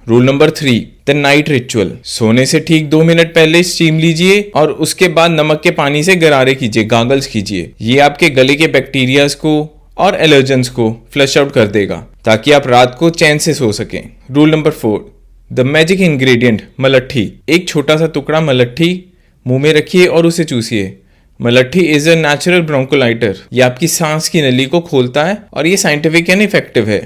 Rule number 3, the night ritual. सोने से ठीक 2 मिनट पहले स्टीम लीजिए और उसके बाद नमक के पानी से गरारे कीजिए, गागल्स कीजिए। ये आपके गले के बैक्टीरियाज को और एलर्जेंस को फ्लश आउट कर देगा ताकि आप रात को चैन से सो सकें। Rule number 4, the magic ingredient, मलट्ठी। एक छोटा सा टुकड़ा मलट्ठी मुंह में रखिए और उसे चूसिए। मलट्ठी इज अ नेचुरल ब्रोंकोलाइटर। ये आपकी सांस की नली को खोलता है और ये साइंटिफिक एंड इफेक्टिव है।